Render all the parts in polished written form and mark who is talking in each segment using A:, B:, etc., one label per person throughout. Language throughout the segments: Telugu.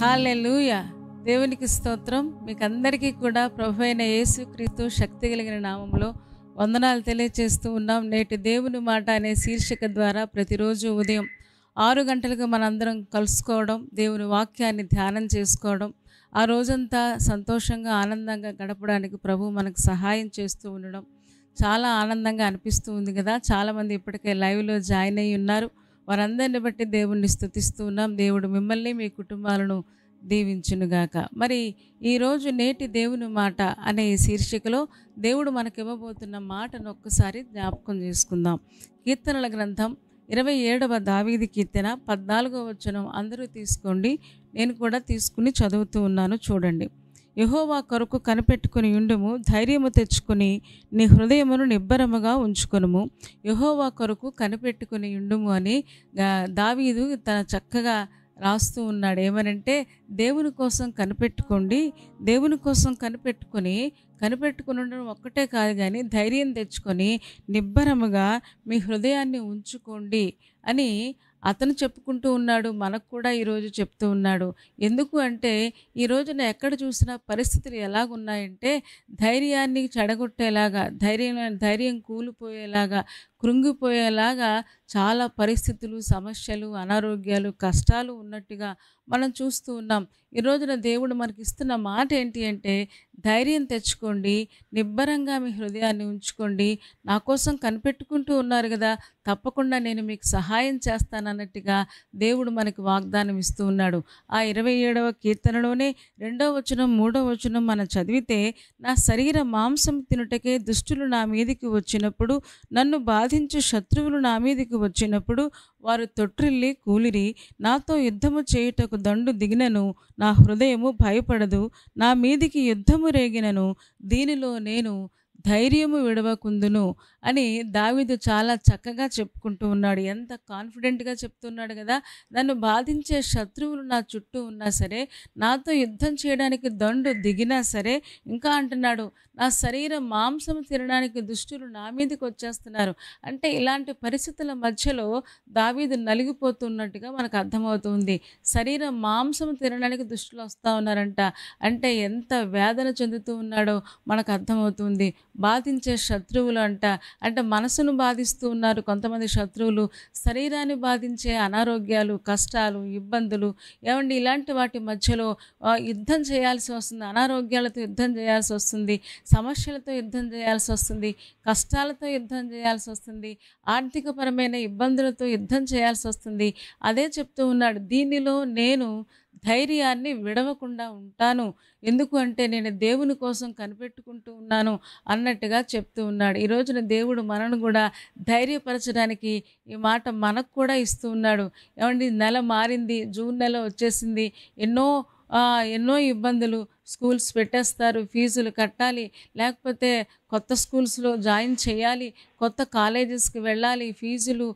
A: హల్లెలూయా. దేవునికి స్తోత్రం. మీకందరికీ కూడా ప్రభువైన యేసుక్రీస్తు శక్తి కలిగిన నామములో వందనాలు తెలియజేస్తూ ఉన్నాం. నేటి దేవుని మాట అనే శీర్షిక ద్వారా ప్రతిరోజు ఉదయం 6 గంటలకు మనందరం కలుసుకోవడం, దేవుని వాక్యాన్ని ధ్యానం చేసుకోవడం, ఆ రోజంతా సంతోషంగా ఆనందంగా గడపడానికి ప్రభు మనకు సహాయం చేస్తూ ఉండడం చాలా ఆనందంగా అనిపిస్తూ ఉంది కదా. చాలామంది ఇప్పటికే లైవ్లో జాయిన్ అయ్యి ఉన్నారు. వారందరిని బట్టి దేవుణ్ణి స్తుతిస్తూ ఉన్నాం. దేవుడు మిమ్మల్ని మీ కుటుంబాలను దీవించునుగాక. మరి ఈరోజు నేటి దేవుని మాట అనే ఈ శీర్షికలో దేవుడు మనకి ఇవ్వబోతున్న మాటను ఒక్కసారి జ్ఞాపకం చేసుకుందాం. కీర్తనల గ్రంథం 27వ దావీదు కీర్తన 14వ వచనం అందరూ తీసుకోండి. నేను కూడా తీసుకుని చదువుతూ ఉన్నాను, చూడండి. యెహోవా కొరకు కనిపెట్టుకుని ఉండుము, ధైర్యము తెచ్చుకొని నీ హృదయమును నిబ్బరముగా ఉంచుకొనుము. యెహోవా కొరకు కనిపెట్టుకుని ఉండుము అని దావీదు తన చక్కగా రాస్తూ ఉన్నాడు. ఏమనంటే దేవుని కోసం కనిపెట్టుకోండి, దేవుని కోసం కనిపెట్టుకుని ఉండడం ఒక్కటే కాదు కానీ ధైర్యం తెచ్చుకొని నిబ్బరముగా మీ హృదయాన్ని ఉంచుకోండి అని అతను చెప్పుకుంటూ ఉన్నాడు. మనకు కూడా ఈరోజు చెప్తూ ఉన్నాడు. ఎందుకు అంటే ఈ రోజున ఎక్కడ చూసినా పరిస్థితులు ఎలాగున్నాయంటే ధైర్యాన్ని చెడగొట్టేలాగా, ధైర్యం కూలిపోయేలాగా, కృంగిపోయేలాగా చాలా పరిస్థితులు, సమస్యలు, అనారోగ్యాలు, కష్టాలు ఉన్నట్టుగా మనం చూస్తూ ఉన్నాం. ఈ రోజున దేవుడు మనకి ఇస్తున్న మాట ఏంటి అంటే ధైర్యం తెచ్చుకోండి, నిబ్బరంగా మీ హృదయాన్ని ఉంచుకోండి, నా కోసం కనిపెట్టుకుంటూ ఉన్నారు కదా, తప్పకుండా నేను మీకు సహాయం చేస్తానన్నట్టుగా దేవుడు మనకి వాగ్దానం ఇస్తూ ఉన్నాడు. ఆ 27వ కీర్తనలోనే 2వ వచనం 3వ వచనం మనం చదివితే, నా శరీర మాంసం తినుటకే దుష్టులు నా మీదికి వచ్చినప్పుడు, నన్ను బాధించు శత్రువులు నా మీదికి వచ్చినప్పుడు వారు తొట్రిల్లి కూలిరి, నాతో యుద్ధము చేయుటకు దండు దిగినను నా హృదయము భయపడదు, నా మీదికి యుద్ధము రేగినను దీనిలో నేను ధైర్యము విడవకుందును అని దావీదు చాలా చక్కగా చెప్పుకుంటూ ఉన్నాడు. ఎంత కాన్ఫిడెంట్గా చెప్తున్నాడు కదా. నన్ను బాధించే శత్రువులు నా చుట్టూ ఉన్నా సరే, నాతో యుద్ధం చేయడానికి దండు దిగినా సరే, ఇంకా అంటున్నాడు నా శరీర మాంసం తినడానికి దుష్టులు నా మీదకి వచ్చేస్తున్నారు. అంటే ఇలాంటి పరిస్థితుల మధ్యలో దావీదు నలిగిపోతున్నట్టుగా మనకు అర్థమవుతుంది. శరీర మాంసం తినడానికి దుష్టులు వస్తూ ఉన్నారంట. అంటే ఎంత వేదన చెందుతూ ఉన్నాడో మనకు అర్థమవుతుంది. బాధించే శత్రువులు అంటే మనసును బాధిస్తూ ఉన్నారు కొంతమంది శత్రువులు, శరీరాన్ని బాధించే అనారోగ్యాలు, కష్టాలు, ఇబ్బందులు, ఏమండి ఇలాంటి వాటి మధ్యలో యుద్ధం చేయాల్సి వస్తుంది. అనారోగ్యాలతో యుద్ధం చేయాల్సి వస్తుంది, సమస్యలతో యుద్ధం చేయాల్సి వస్తుంది, కష్టాలతో యుద్ధం చేయాల్సి వస్తుంది, ఆర్థికపరమైన ఇబ్బందులతో యుద్ధం చేయాల్సి వస్తుంది. అదే చెప్తూ ఉన్నాడు, దీనిలో నేను ధైర్యాన్ని విడవకుండా ఉంటాను. ఎందుకు అంటే నేను దేవుని కోసం కనిపెట్టుకుంటూ ఉన్నాను అన్నట్టుగా చెప్తూ ఉన్నాడు. ఈ రోజున దేవుడు మనను కూడా ధైర్యపరచడానికి ఈ మాట మనకు కూడా ఇస్తూ ఉన్నాడు. ఏమండి నెల మారింది, జూన్ నెల వచ్చేసింది, ఎన్నో ఇబ్బందులు, స్కూల్స్ పెట్టేస్తారు, ఫీజులు కట్టాలి, లేకపోతే కొత్త స్కూల్స్లో జాయిన్ చేయాలి, కొత్త కాలేజెస్కి వెళ్ళాలి, ఫీజులు,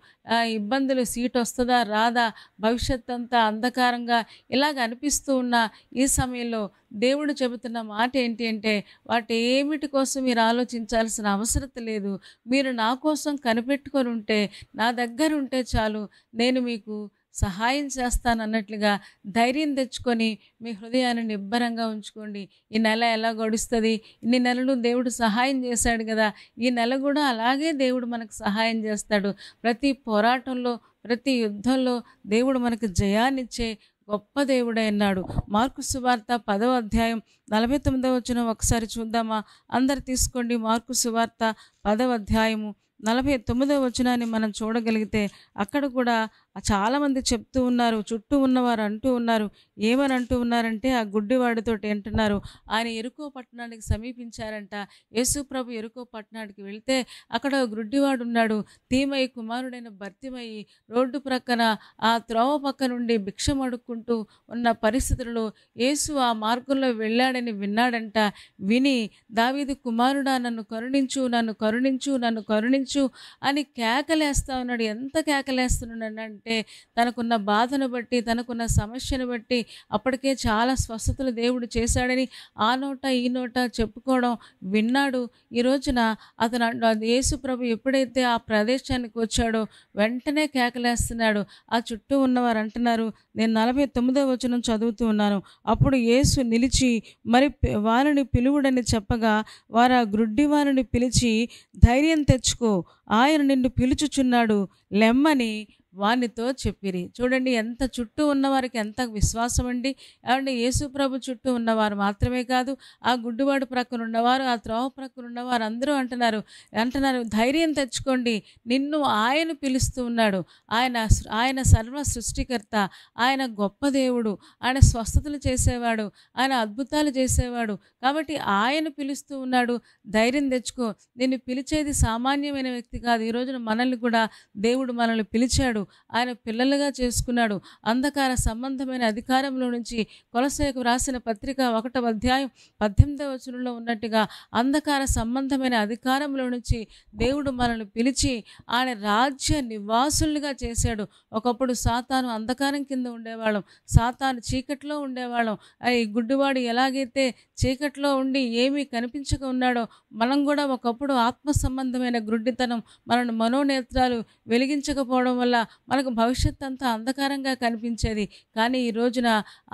A: ఇబ్బందులు, సీట్ వస్తుందా రాదా, భవిష్యత్ అంతా అంధకారంగా ఇలాగ అనిపిస్తూ ఉన్న ఈ సమయంలో దేవుడు చెబుతున్న మాట ఏంటి అంటే వాటి ఏమిటి కోసం మీరు ఆలోచించాల్సిన అవసరం లేదు. మీరు నా కోసం కనిపెట్టుకొని ఉంటే, నా దగ్గర ఉంటే చాలు, నేను మీకు సహాయం చేస్తానన్నట్లుగా ధైర్యం తెచ్చుకొని మీ హృదయాన్ని నిబ్బరంగా ఉంచుకోండి. ఈ నెల ఎలా గడుస్తుంది, ఇన్ని నెలలు దేవుడు సహాయం చేశాడు కదా, ఈ నెల కూడా అలాగే దేవుడు మనకు సహాయం చేస్తాడు. ప్రతి పోరాటంలో, ప్రతి యుద్ధంలో దేవుడు మనకు జయాన్నిచ్చే గొప్ప దేవుడే అన్నాడు. మార్కు సువార్త 10వ అధ్యాయం 49వ వచనం ఒకసారి చూద్దామా? అందరు తీసుకోండి. మార్కు సువార్త 10వ అధ్యాయము 49వ వచనాన్ని మనం చూడగలిగితే అక్కడ కూడా చాలామంది చెప్తూ ఉన్నారు, చుట్టూ ఉన్నవారు అంటూ ఉన్నారు. ఏమని అంటూ ఉన్నారంటే ఆ గుడ్డివాడితోటి అంటున్నారు, ఆయన యెరికో పట్టణానికి సమీపించారంట. యేసు ప్రభు యెరికో పట్టణానికి వెళ్తే అక్కడ గుడ్డివాడు ఉన్నాడు. తీమయి కుమారుడైన బర్తిమయి రోడ్డు ప్రక్కన ఆ త్రోవ పక్క నుండి భిక్షం అడుక్కుంటూ ఉన్న పరిస్థితుల్లో యేసు ఆ మార్గంలో వెళ్ళాడని విన్నాడంట. విని దావీదు కుమారుడా నన్ను కరుణించు, నన్ను కరుణించు, నన్ను కరుణించు విడిపించు అని కేకలేస్తా ఉన్నాడు. ఎంత కేకలేస్తున్నాడంటే తనకున్న బాధను బట్టి, తనకున్న సమస్యను బట్టి అప్పటికే చాలా స్వస్థతలు దేవుడు చేశాడని ఆ నోట ఈ నోట చెప్పుకోవడం విన్నాడు. ఈ రోజున యేసు ప్రభు ఎప్పుడైతే ఆ ప్రదేశానికి వచ్చాడో వెంటనే కేకలేస్తున్నాడు. ఆ చుట్టూ ఉన్నవారు అంటున్నారు, నేను 49వ వచనం చదువుతూ ఉన్నాను. అప్పుడు యేసు నిలిచి మరి వారిని పిలువుడని చెప్పగా వారు ఆ గ్రుడ్డి వారిని పిలిచి, ధైర్యం తెచ్చుకో, ఆయన నిన్ను పిలుచుచున్నాడు, లెమ్మని వానితో చెప్పిరి. చూడండి ఎంత చుట్టూ ఉన్నవారికి ఎంత విశ్వాసం అండి. ఏమంటే యేసు ప్రభు చుట్టూ ఉన్నవారు మాత్రమే కాదు, ఆ గుడ్డివాడు ప్రక్కన ఉన్నవారు, ఆ త్రోవ ప్రక్కన ఉన్నవారు అందరూ అంటున్నారు ధైర్యం తెచ్చుకోండి, నిన్ను ఆయన పిలుస్తూ ఉన్నాడు. ఆయన సర్వ సృష్టికర్త, ఆయన గొప్ప దేవుడు, ఆయన స్వస్థతలు చేసేవాడు, ఆయన అద్భుతాలు చేసేవాడు. కాబట్టి ఆయన పిలుస్తూ ఉన్నాడు, ధైర్యం తెచ్చుకో. నిన్ను పిలిచేది సామాన్యమైన వ్యక్తి కాదు. ఈ రోజున మనల్ని కూడా దేవుడు మనల్ని పిలిచాడు, ఆయన పిల్లలుగా చేసుకున్నాడు. అంధకార సంబంధమైన అధికారంలో నుంచి కొలస్సీలకు రాసిన పత్రిక 1వ అధ్యాయం 18వ వచనంలో ఉన్నట్టుగా అంధకార సంబంధమైన అధికారంలో నుంచి దేవుడు మనల్ని పిలిచి ఆయన రాజ్య నివాసులుగా చేశాడు. ఒకప్పుడు సాతాను అంధకారం కింద ఉండేవాళ్ళం, సాతాను చీకట్లో ఉండేవాళ్ళం. ఈ గుడ్డివాడు ఎలాగైతే చీకట్లో ఉండి ఏమీ కనిపించక ఉన్నాడో మనం కూడా ఒకప్పుడు ఆత్మ సంబంధమైన గ్రుడ్డితనం, మనోనేత్రాలు వెలిగించకపోవడం వల్ల మనకు భవిష్యత్ అంతా అంధకారంగా కనిపించేది. కానీ ఈ రోజున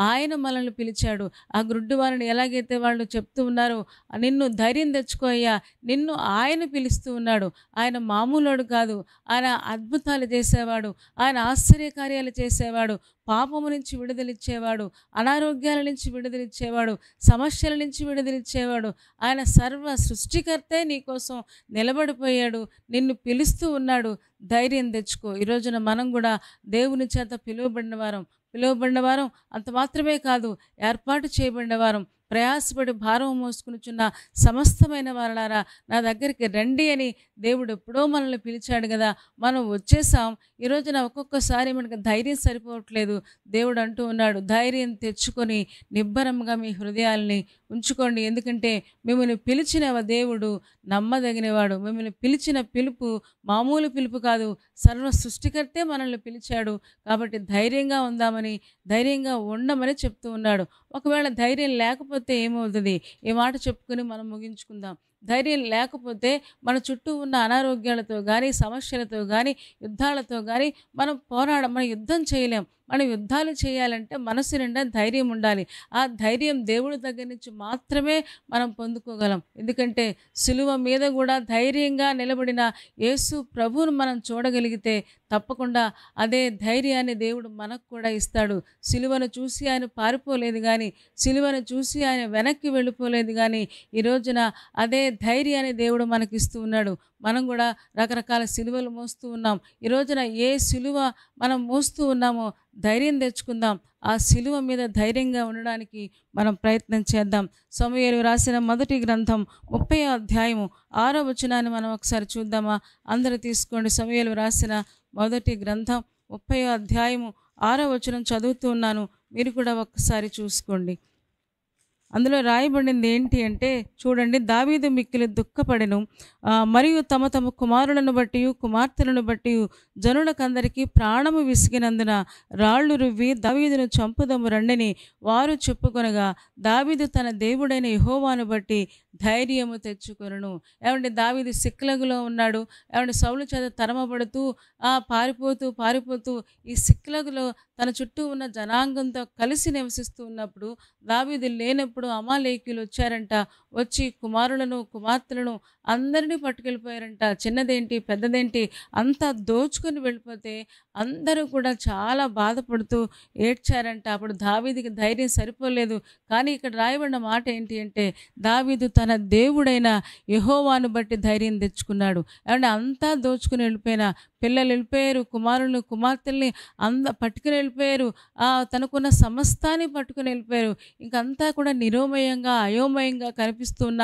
A: ఆయన మనల్ని పిలిచాడు. ఆ గ్రుడ్డి వారిని ఎలాగైతే వాళ్ళు చెప్తూ ఉన్నారో, నిన్ను ధైర్యం తెచ్చుకో అయ్యా, నిన్ను ఆయన పిలుస్తూ ఉన్నాడు. ఆయన మామూలుడు కాదు, ఆయన అద్భుతాలు చేసేవాడు, ఆయన ఆశ్చర్యకార్యాలు చేసేవాడు, పాపము నుంచి విడుదలిచ్చేవాడు, అనారోగ్యాల నుంచి విడుదలిచ్చేవాడు, సమస్యల నుంచి విడుదలిచ్చేవాడు. ఆయన సర్వ సృష్టికర్తే నీకోసం నిలబడిపోయాడు, నిన్ను పిలుస్తూ ఉన్నాడు. ధైర్యం తెచ్చుకో. ఈ రోజున మనం కూడా దేవుని చేత పిలువబడిన వారం అంత మాత్రమే కాదు, ఏర్పాటు చేయబడిన వారం. ప్రయాసపడి భారం మోసుకునిచున్న సమస్తమైన వారలారా నా దగ్గరికి రండి అని దేవుడు ఎప్పుడో మనల్ని పిలిచాడు కదా, మనం వచ్చేసాం. ఈ రోజున ఒక్కొక్కసారి మనకు ధైర్యం సరిపోవట్లేదు. దేవుడు అంటూ ఉన్నాడు, ధైర్యం తెచ్చుకొని నిబ్బరంగా మీ హృదయాల్ని ఉంచుకోండి. ఎందుకంటే మిమ్మల్ని పిలిచిన దేవుడు నమ్మదగినవాడు. మిమ్మల్ని పిలిచిన పిలుపు మామూలు పిలుపు కాదు, సర్వ సృష్టికర్తే మనల్ని పిలిచాడు. కాబట్టి ధైర్యంగా ఉందామని, ధైర్యంగా ఉండమని చెప్తూ ఉన్నాడు. ఒకవేళ ధైర్యం లేకపోతే ఏమవుతుంది? ఈ మాట చెప్పుకొని మనం ముగించుకుందాం. ధైర్యం లేకపోతే మన చుట్టూ ఉన్న అనారోగ్యాలతో కానీ, సమస్యలతో కానీ, యుద్ధాలతో కానీ మనం యుద్ధం చేయలేం. మనం యుద్ధాలు చేయాలంటే మనసు నిండా ధైర్యం ఉండాలి. ఆ ధైర్యం దేవుడి దగ్గర నుంచి మాత్రమే మనం పొందుకోగలం. ఎందుకంటే సిలువ మీద కూడా ధైర్యంగా నిలబడిన యేసు ప్రభువును మనం చూడగలిగితే తప్పకుండా అదే ధైర్యాన్ని దేవుడు మనకు కూడా ఇస్తాడు. సిలువను చూసి ఆయన పారిపోలేదు కానీ, సిలువను చూసి ఆయన వెనక్కి వెళ్ళిపోలేదు కానీ, ఈ రోజున అదే ధైర్యాన్ని దేవుడు మనకి ఇస్తూ ఉన్నాడు. మనం కూడా రకరకాల సిలువలు మోస్తూ ఉన్నాం. ఈ రోజున ఏ సిలువ మనం మోస్తూ ఉన్నామో ధైర్యం తెచ్చుకుందాం. ఆ సిలువ మీద ధైర్యంగా ఉండడానికి మనం ప్రయత్నం చేద్దాం. సమూయేలు రాసిన మొదటి గ్రంథం 30వ అధ్యాయము 6వ వచనాన్ని మనం ఒకసారి చూద్దామా? అందరూ తీసుకోండి. సమూయేలు రాసిన మొదటి గ్రంథం 30వ అధ్యాయము 6వ వచనం చదువుతూ ఉన్నాను, మీరు కూడా ఒక్కసారి చూసుకోండి. అందులో రాయబడింది ఏంటి అంటే, చూడండి, దావీదు మిక్కిలి దుఃఖపడెను, మరియు తమ తమ కుమారులను బట్టి కుమార్తెలను బట్టి జనులకందరికీ ప్రాణము విసిగినందున రాళ్ళు రువ్వి దావీదును చంపుదము రండిని వారు చెప్పుకొనగా, దావీదు తన దేవుడైన యెహోవాను బట్టి ధైర్యము తెచ్చుకొనును. ఏమంటే దావీదు సిక్లగులో ఉన్నాడు. ఏమంటే సౌలు చేత తరమబడుతూ పారిపోతూ ఈ సిక్లగులో తన చుట్టూ ఉన్న జనాంగంతో కలిసి నివసిస్తూ ఉన్నప్పుడు, దావీదు లేనప్పుడు అమాలేకీయులు వచ్చారంట. వచ్చి కుమారులను కుమార్తెలను అందరినీ పట్టుకెళ్ళిపోయారంట. చిన్నదేంటి పెద్దదేంటి అంతా దోచుకొని వెళ్ళిపోతే అందరూ కూడా చాలా బాధపడుతూ ఏడ్చారంట. అప్పుడు దావీదుకి ధైర్యం సరిపోలేదు. కానీ ఇక్కడ రాయబడిన మాట ఏంటి అంటే, దావీదు తన దేవుడైన యెహోవాను బట్టి ధైర్యం తెచ్చుకున్నాడు. ఏమంటే అంతా దోచుకుని వెళ్ళిపోయినా, పిల్లలు వెళ్ళిపోయారు, కుమారులను కుమార్తెల్ని పట్టుకుని వెళ్ళిపోయారు, తనకున్న సమస్తాన్ని పట్టుకుని వెళ్ళిపోయారు. ఇంకంతా కూడా నిరోమయంగా అయోమయంగా కనిపిస్తున్న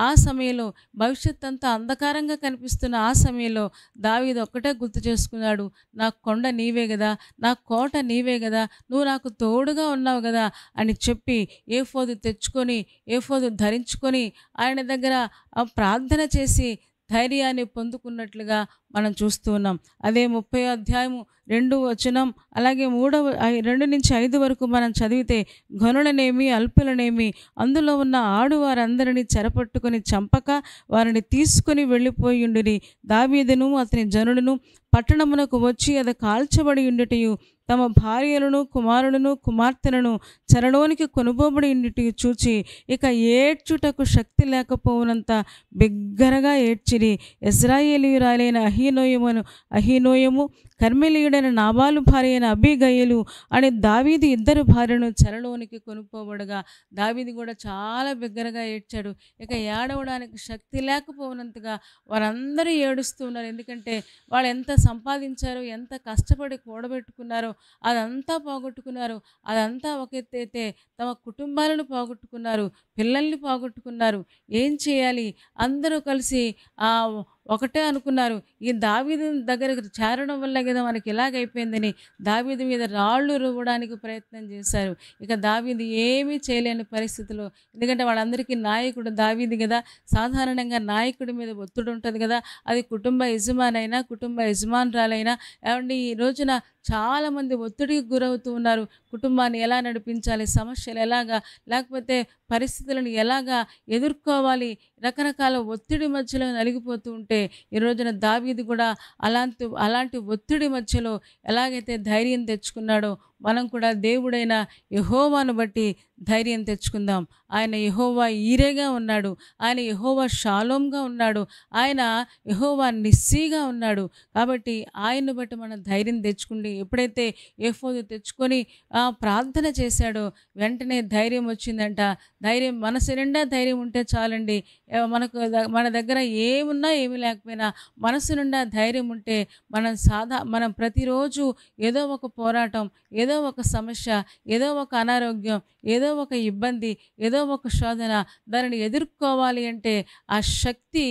A: ఆ సమయంలో, భవిష్యత్ అంతా అంధకారంగా కనిపిస్తున్న ఆ సమయంలో దావీదు ఒక్కటే గుర్తు చేసుకున్నాడు, నా కొండ నీవే కదా, నా కోట నీవే కదా, నువ్వు నాకు తోడుగా ఉన్నావు కదా అని చెప్పి ఏఫోదు తెచ్చుకొని ఏఫోదు ధరించుకొని ఆయన దగ్గర ప్రార్థన చేసి ధైర్యాన్ని పొందుకున్నట్లుగా మనం చూస్తూ ఉన్నాం. అదే 30వ అధ్యాయము 2వ వచనం, అలాగే 2 నుంచి 5 వరకు మనం చదివితే, ఘనులనేమి అల్పులనేమి అందులో ఉన్న ఆడువారందరినీ చెరపట్టుకొని చంపక వారిని తీసుకొని వెళ్ళిపోయుండిరి. దావీదును అతని జనులను పట్టణమునకు వచ్చి అది కాల్చబడి ఉండుటయు, తమ భార్యలను కుమారులను కుమార్తెలను చెరలోనికి కొనుపోబడి ఉండుటయు చూచి ఇక ఏడ్చుటకు శక్తి లేకపోవునంత బిగ్గరగా ఏడ్చిరి. ఇశ్రాయేలీయురాలైన అహీనోయము కర్మెలీయుడైన నాబాలు భార్య అయిన అబీగయలు అని దావీదు 2 భార్యను చెరలోనికి కొనుక్కోబడగా దావీదు కూడా చాలా బిగ్గరగా ఏడ్చాడు. ఇక ఏడవడానికి శక్తి లేకపోయినంతగా వారందరూ ఏడుస్తూ ఉన్నారు. ఎందుకంటే వాళ్ళు ఎంత సంపాదించారో, ఎంత కష్టపడి కూడబెట్టుకున్నారో అదంతా పోగొట్టుకున్నారు. అదంతా ఒక ఎత్తు అయితే తమ కుటుంబాలను పోగొట్టుకున్నారు, పిల్లల్ని పోగొట్టుకున్నారు. ఏం చేయాలి? అందరూ కలిసి ఒకటే అనుకున్నారు, ఈ దావీదు దగ్గరకు చేరడం వల్ల కదా మనకి ఇలాగైపోయిందని దావీదు మీద రాళ్ళు రువ్వడానికి ప్రయత్నం చేశారు. ఇక దావీదు ఏమీ చేయలేని పరిస్థితిలో, ఎందుకంటే వాళ్ళందరికీ నాయకుడు దావీదు కదా. సాధారణంగా నాయకుడి మీద ఒత్తిడి ఉంటుంది కదా, అది కుటుంబ యజమానైనా కుటుంబ యజమానురాలైనా. ఏమండి, ఈ రోజున చాలామంది ఒత్తిడికి గురవుతూ ఉన్నారు. కుటుంబాన్ని ఎలా నడిపించాలి, సమస్యలు ఎలాగా, లేకపోతే పరిస్థితులను ఎలాగా ఎదుర్కోవాలి, రకరకాల ఒత్తిడి మధ్యలో నలిగిపోతూ ఉంటే ఈ రోజున దావీదు కూడా అలాంటి ఒత్తిడి మధ్యలో ఎలాగైతే ధైర్యం తెచ్చుకున్నాడో మనం కూడా దేవుడైన యెహోవాను బట్టి ధైర్యం తెచ్చుకుందాం. ఆయన యెహోవా ఈరేగా ఉన్నాడు, ఆయన యెహోవా షాలోమ్గా ఉన్నాడు, ఆయన యెహోవా నిస్సీగా ఉన్నాడు. కాబట్టి ఆయన్ని బట్టి మనం ధైర్యం తెచ్చుకుండి. ఎప్పుడైతే ఏఫోదు తెచ్చుకొని ప్రార్థన చేశాడో వెంటనే ధైర్యం వచ్చిందంట. ధైర్యం, మనసు నిండా ధైర్యం ఉంటే చాలండి. మన దగ్గర ఏమున్నా ఏమి లేకపోయినా మనసు నిండా ధైర్యం ఉంటే మనం ప్రతిరోజు ఏదో ఒక పోరాటం, ఏదో ఒక సమస్య, ఏదో ఒక అనారోగ్యం, ఏదో ఒక ఇబ్బంది, ఏదో ఒక శోధన, దానిని ఎదుర్కోవాలి అంటే ఆ శక్తి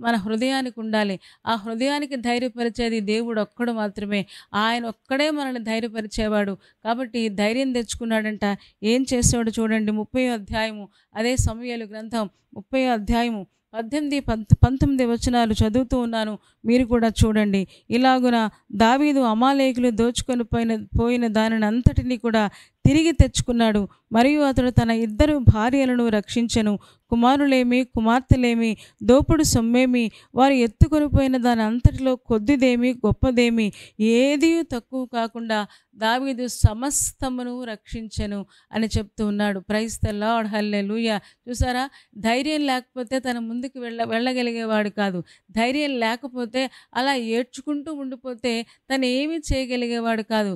A: మన హృదయానికి ఉండాలి. ఆ హృదయానికి ధైర్యపరిచేది దేవుడు ఒక్కడు మాత్రమే. ఆయన ఒక్కడే మనల్ని ధైర్యపరిచేవాడు. కాబట్టి ధైర్యం తెచ్చుకున్నాడంట. ఏం చేసాడు చూడండి. 30వ అధ్యాయము, అదే సమూయేలు గ్రంథం 30వ అధ్యాయము 18-19 వచనాలు చదువుతూ ఉన్నాను, మీరు కూడా చూడండి. ఇలాగున దావీదు అమాలేకులు దోచుకొని పోయిన దానిని అంతటినీ కూడా తిరిగి తెచ్చుకున్నాడు. మరియు అతడు తన 2 భార్యలను రక్షించెను. కుమారులేమి కుమార్తెలేమి దోపుడు సొమ్మేమి వారు ఎత్తుకొని పోయిన దాని అంతటిలో కొద్దిదేమి గొప్పదేమి ఏదీ తక్కువ కాకుండా దావీదు సమస్తమును రక్షించెను అని చెప్తూ ఉన్నాడు. ప్రైజ్ ద లార్డ్, హల్లెలూయా. చూసారా, ధైర్యం లేకపోతే తన ముందుకు వెళ్ళగలిగేవాడు కాదు. ధైర్యం లేకపోతే అలా ఏడ్చుకుంటూ ఉండిపోతే తను ఏమీ చేయగలిగేవాడు కాదు.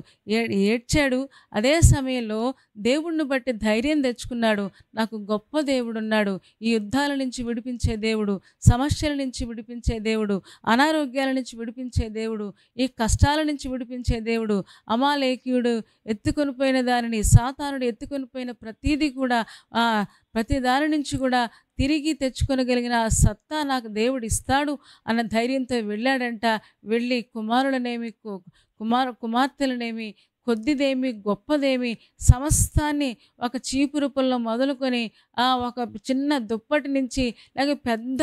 A: ఏడ్చాడు. అదే సమయంలో దేవుణ్ణి బట్టి ధైర్యం తెచ్చుకున్నాడు. నాకు గొప్ప దేవుడు ఉన్నాడు, ఈ యుద్ధాల నుంచి విడిపించే దేవుడు, సమస్యల నుంచి విడిపించే దేవుడు, అనారోగ్యాల నుంచి విడిపించే దేవుడు, ఈ కష్టాల నుంచి విడిపించే దేవుడు. అమాలేకీయుడు ఎత్తుకొని పోయిన దానిని, సాతానుడు ఎత్తుకొని పోయిన ప్రతీది కూడా, ప్రతి దాని నుంచి కూడా తిరిగి తెచ్చుకొనగలిగిన ఆ సత్తా నాకు దేవుడు ఇస్తాడు అన్న ధైర్యంతో వెళ్ళాడంట. వెళ్ళి కుమారులనేమి కుమార్తెలనేమి కొద్దిదేమి గొప్పదేమి సమస్తాన్ని ఒక చీపురుపుల్లో మొదలుకొని ఒక చిన్న దుప్పటి నుంచి లేక పెద్ద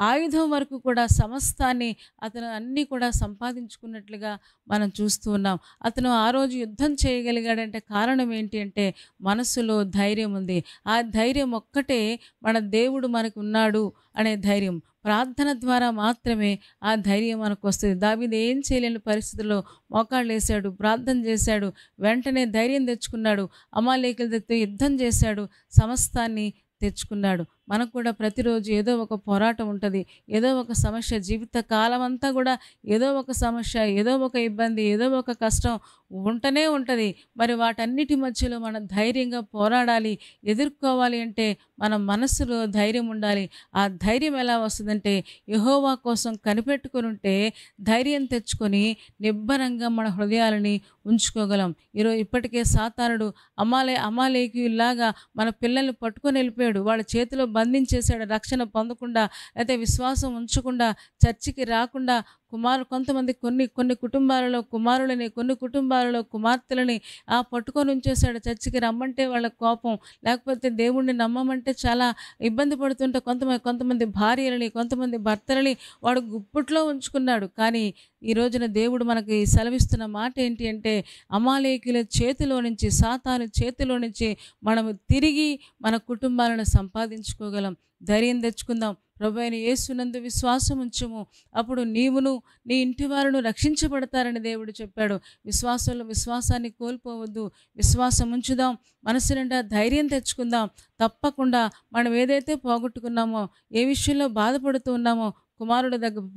A: ఆయుధం వరకు కూడా సమస్తాన్ని అతను అన్నీ కూడా సంపాదించుకున్నట్లుగా మనం చూస్తూ ఉన్నాం. అతను ఆ రోజు యుద్ధం చేయగలిగాడంటే కారణం ఏంటి అంటే మనసులో ధైర్యం ఉంది. ఆ ధైర్యం ఒక్కటే మన దేవుడు మనకు ఉన్నాడు అనే ధైర్యం. ప్రార్థన ద్వారా మాత్రమే ఆ ధైర్యం మనకు వస్తుంది. దావీదు ఏం చేయలేని పరిస్థితుల్లో మోకాళ్ళు వేశాడు, ప్రార్థన చేశాడు, వెంటనే ధైర్యం తెచ్చుకున్నాడు, అమాలేకులతో యుద్ధం చేశాడు, సమస్తాన్ని తెచ్చుకున్నాడు. మనకు కూడా ప్రతిరోజు ఏదో ఒక పోరాటం ఉంటుంది, ఏదో ఒక సమస్య, జీవిత కాలం అంతా కూడా ఏదో ఒక సమస్య, ఏదో ఒక ఇబ్బంది, ఏదో ఒక కష్టం ఉంటూనే ఉంటుంది. మరి వాటన్నిటి మధ్యలో మనం ధైర్యంగా పోరాడాలి, ఎదుర్కోవాలి అంటే మన మనసులో ధైర్యం ఉండాలి. ఆ ధైర్యం ఎలా వస్తుందంటే యెహోవా కోసం కనిపెట్టుకొని ఉంటే ధైర్యం తెచ్చుకొని నిబ్బరంగా మన హృదయాలని ఉంచుకోగలం. ఇప్పటికే సాతానుడు అమాలేకీయుల్లాగా మన పిల్లల్ని పట్టుకొని వెళ్ళిపోయాడు, వాళ్ళ చేతిలో బంధించేశాడు. రక్షణ పొందకుండా, అయితే విశ్వాసం ఉంచకుండా, చర్చికి రాకుండా, కొంతమంది కొన్ని కుటుంబాలలో కుమారులని, కొన్ని కుటుంబాలలో కుమార్తెలని పట్టుకొని ఉంచేశాడు. చర్చికి రమ్మంటే వాళ్ళ కోపం, లేకపోతే దేవుణ్ణి నమ్మమంటే చాలా ఇబ్బంది పడుతుంటే కొంతమంది భార్యలని, కొంతమంది భర్తలని వాడు గుప్పుట్లో ఉంచుకున్నాడు. కానీ ఈ రోజున దేవుడు మనకి సెలవిస్తున్న మాట ఏంటి అంటే, అమాలేకీయుల చేతిలో నుంచి, సాతాను చేతిలో నుంచి మనము తిరిగి మన కుటుంబాలను సంపాదించుకోగలం. ధైర్యం తెచ్చుకుందాం. ప్రభువైన యేసునందు విశ్వాసం ఉంచుము, అప్పుడు నీవును నీ ఇంటి వారును రక్షించబడతారని దేవుడు చెప్పాడు. విశ్వాసాన్ని కోల్పోవద్దు. విశ్వాసం ఉంచుదాం. మనసు నిండా ధైర్యం తెచ్చుకుందాం. తప్పకుండా మనం ఏదైతే పోగొట్టుకున్నామో, ఏ విషయంలో బాధపడుతూ ఉన్నామో,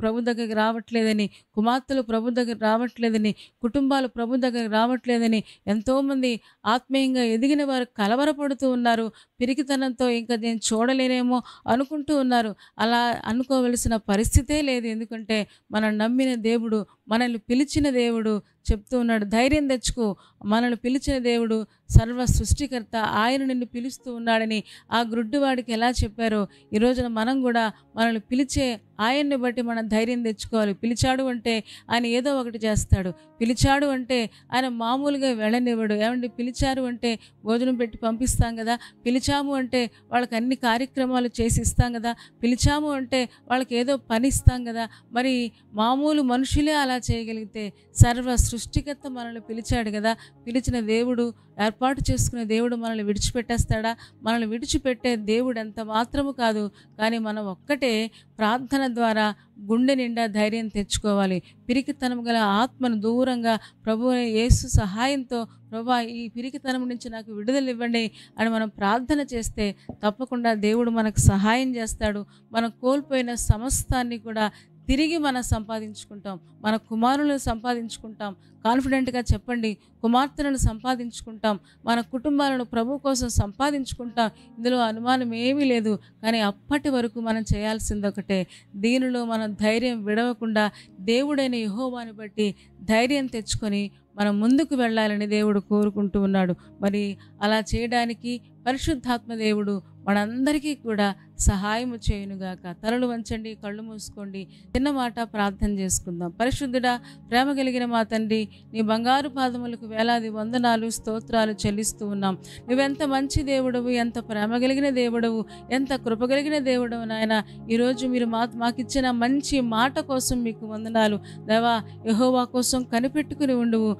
A: ప్రభు దగ్గరికి రావట్లేదని, కుమార్తెలు ప్రభు దగ్గర రావట్లేదని, కుటుంబాలు ప్రభు దగ్గర రావట్లేదని ఎంతోమంది ఆత్మీయంగా ఎదిగిన వారు కలవరపడుతూ ఉన్నారు. పిరికితనంతో ఇంకా నేను చూడలేనేమో అనుకుంటూ ఉన్నారు. అలా అనుకోవలసిన పరిస్థితే లేదు. ఎందుకంటే మనం నమ్మిన దేవుడు, మనల్ని పిలిచిన దేవుడు చెప్తూ ఉన్నాడు, ధైర్యం తెచ్చుకో. మనల్ని పిలిచిన దేవుడు సర్వ సృష్టికర్త, ఆయన నిన్ను పిలుస్తూ ఉన్నాడని ఆ గ్రుడ్డివాడికి ఎలా చెప్పారో, ఈ రోజున మనం కూడా మనల్ని పిలిచే ఆయన్ని బట్టి మనం ధైర్యం తెచ్చుకోవాలి. పిలిచాడు అంటే ఆయన ఏదో ఒకటి చేస్తాడు. పిలిచాడు అంటే ఆయన మామూలుగా వెళ్ళనివ్వడు. ఏమండి, పిలిచారు అంటే భోజనం పెట్టి పంపిస్తాం కదా, పిలిచాము అంటే వాళ్ళకి అన్ని కార్యక్రమాలు చేసి ఇస్తాం కదా, పిలిచాము అంటే వాళ్ళకి ఏదో పని ఇస్తాం కదా. మరి మామూలు మనుషులే అలా చేయగలిగితే సర్వ సృష్టికర్త మనల్ని పిలిచాడు కదా. పిలిచిన దేవుడు, ఏర్పాటు చేసుకునే దేవుడు మనల్ని విడిచిపెట్టేస్తాడా? మనల్ని విడిచిపెట్టే దేవుడు ఎంత మాత్రము కాదు. కానీ మనం ఒక్కటే ప్రార్థన ద్వారా గుండె నిండా ధైర్యం తెచ్చుకోవాలి. పిరికితనం గల ఆత్మను దూరంగా ప్రభు యేసు సహాయంతో, ప్రభువా ఈ పిరికితనం నుంచి నాకు విడుదల ఇవ్వండి అని మనం ప్రార్థన చేస్తే తప్పకుండా దేవుడు మనకు సహాయం చేస్తాడు. మనం కోల్పోయిన సమస్తాన్ని కూడా తిరిగి మనం సంపాదించుకుంటాం. మన కుమారులను సంపాదించుకుంటాం. కాన్ఫిడెంట్గా చెప్పండి, కుమార్తెలను సంపాదించుకుంటాం. మన కుటుంబాలను ప్రభు కోసం సంపాదించుకుంటాం. ఇందులో అనుమానం ఏమీ లేదు. కానీ అప్పటి వరకు మనం చేయాల్సింది ఒకటే, దీనిలో మనం ధైర్యం విడవకుండా దేవుడైన యెహోవాని బట్టి ధైర్యం తెచ్చుకొని మనం ముందుకు వెళ్ళాలని దేవుడు కోరుకుంటూ ఉన్నాడు. మరి అలా చేయడానికి పరిశుద్ధాత్మ దేవుడు మనందరికీ కూడా సహాయము చేయునుగాక. తలలు వంచండి, కళ్ళు మూసుకోండి, చిన్న మాట ప్రార్థన చేసుకుందాం. పరిశుద్ధుడా, ప్రేమ కలిగిన మా తండ్రి, నీ బంగారు పాదములకు వేలాది వందనాలు, స్తోత్రాలు చెల్లిస్తూ ఉన్నాం. నువ్వెంత మంచి దేవుడవు, ఎంత ప్రేమ కలిగిన దేవుడవు, ఎంత కృపగలిగిన దేవుడవు నాయన. ఈరోజు మీరు మాకిచ్చిన మంచి మాట కోసం మీకు వందనాలు దేవా. యెహోవా కోసం కనిపెట్టుకుని ఉండువు,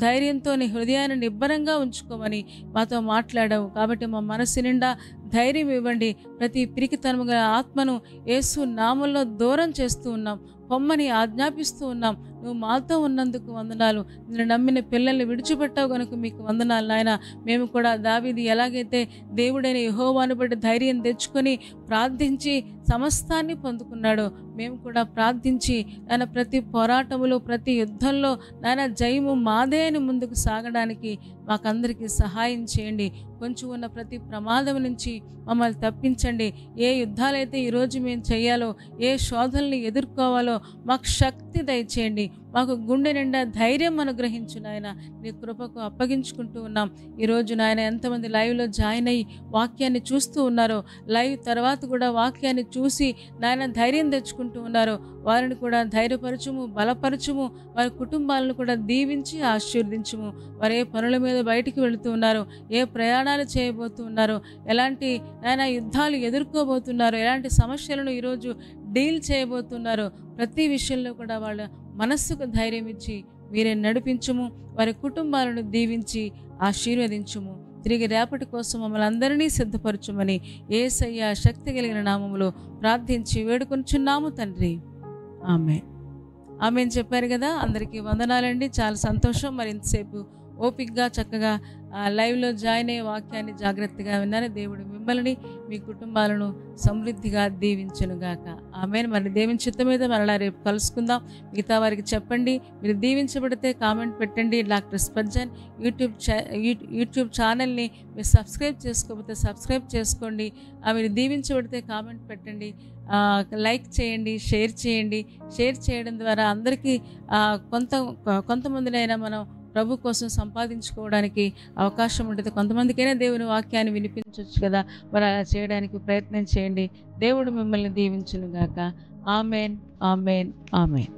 A: ధైర్యంతో నీ హృదయాన్ని నిబ్బరంగా ఉంచుకోమని మాతో మాట్లాడావు. కాబట్టి మా మనసు నిండా ధైర్యం ఇవ్వండి. ప్రతి పిరికితనము గల ఆత్మను యేసు నామములో దూరం చేస్తూ ఉన్నాం, పొమ్మని ఆజ్ఞాపిస్తూ ఉన్నాం. నువ్వు మాతో ఉన్నందుకు వందనాలు. నేను నమ్మిన పిల్లల్ని విడిచిపెట్టావు కనుక మీకు వందనాలు నాయన. మేము కూడా దావీదు ఎలాగైతే దేవుడైన యెహోవాను బట్టి ధైర్యం తెచ్చుకొని ప్రార్థించి సమస్తాన్ని పొందుకున్నాడో, మేము కూడా ప్రార్థించి నాయన ప్రతి పోరాటములో, ప్రతి యుద్ధంలో నాయన జయము మాదే అని ముందుకు సాగడానికి మాకందరికీ సహాయం చేయండి. కొంచెం ఉన్న ప్రతి ప్రమాదం నుంచి మమ్మల్ని తప్పించండి. ఏ యుద్ధాలైతే ఈరోజు మేము చేయాలో, ఏ శోధనల్ని ఎదుర్కోవాలో మాకు శక్తి దయచేయండి. మాకు గుండె నిండా ధైర్యం అనుగ్రహించు నాయన. నీ కృపకు అప్పగించుకుంటూ ఉన్నాం. ఈరోజు నాయన ఎంతమంది లైవ్లో జాయిన్ అయ్యి వాక్యాన్ని చూస్తూ ఉన్నారో, లైవ్ తర్వాత కూడా వాక్యాన్ని చూసి నాయన ధైర్యం తెచ్చుకుంటూ ఉన్నారో, వారిని కూడా ధైర్యపరచుము, బలపరచుము. వారి కుటుంబాలను కూడా దీవించి ఆశీర్వదించుము. వారు ఏ పనుల మీద బయటికి వెళుతూ ఉన్నారో, ఏ ప్రయాణాలు చేయబోతూ ఉన్నారో, ఎలాంటి నాయన యుద్ధాలు ఎదుర్కోబోతున్నారో, ఎలాంటి సమస్యలను ఈరోజు డీల్ చేయబోతున్నారో, ప్రతి విషయంలో కూడా వాళ్ళ మనస్సుకు ధైర్యం ఇచ్చి మీరే నడిపించుము. వారి కుటుంబాలను దీవించి ఆశీర్వదించుము. తిరిగి రేపటి కోసం మమ్మల్ని అందరినీ సిద్ధపరచుమని యేసయ్య శక్తి కలిగిన నామములో ప్రార్థించి వేడుకొనుచున్నాము తండ్రి. ఆమేన్. ఆమేన్ చెప్పారు కదా. అందరికీ వందనాలండి. చాలా సంతోషం. మరి ఇంతసేపు ఓపికగా చక్కగా లైవ్లో జాయిన్ అయ్యే వాక్యాన్ని జాగ్రత్తగా విన్నారు. దేవుడు మిమ్మల్ని, మీ కుటుంబాలను సమృద్ధిగా దీవించునుగాక. ఆమేన్. మరి దేవుని చిత్తం మీద మరలా రేపు కలుసుకుందాం. మిగతా వారికి చెప్పండి. మీరు దీవించబడితే కామెంట్ పెట్టండి. డాక్టర్ స్పర్జన్ యూట్యూబ్ ఛానల్ని మీరు సబ్స్క్రైబ్ చేసుకోకపోతే సబ్స్క్రైబ్ చేసుకోండి. మీరు దీవించబడితే కామెంట్ పెట్టండి, లైక్ చేయండి, షేర్ చేయండి. షేర్ చేయడం ద్వారా అందరికీ కొంతమందినైనా మనం ప్రభు కోసం సంపాదించుకోవడానికి అవకాశం ఉంటుంది. కొంతమందికైనా దేవుని వాక్యాన్ని వినిపించవచ్చు కదా. మరి అలా చేయడానికి ప్రయత్నం చేయండి. దేవుడు మిమ్మల్ని దీవించునుగాక. ఆమేన్, ఆమేన్, ఆమేన్.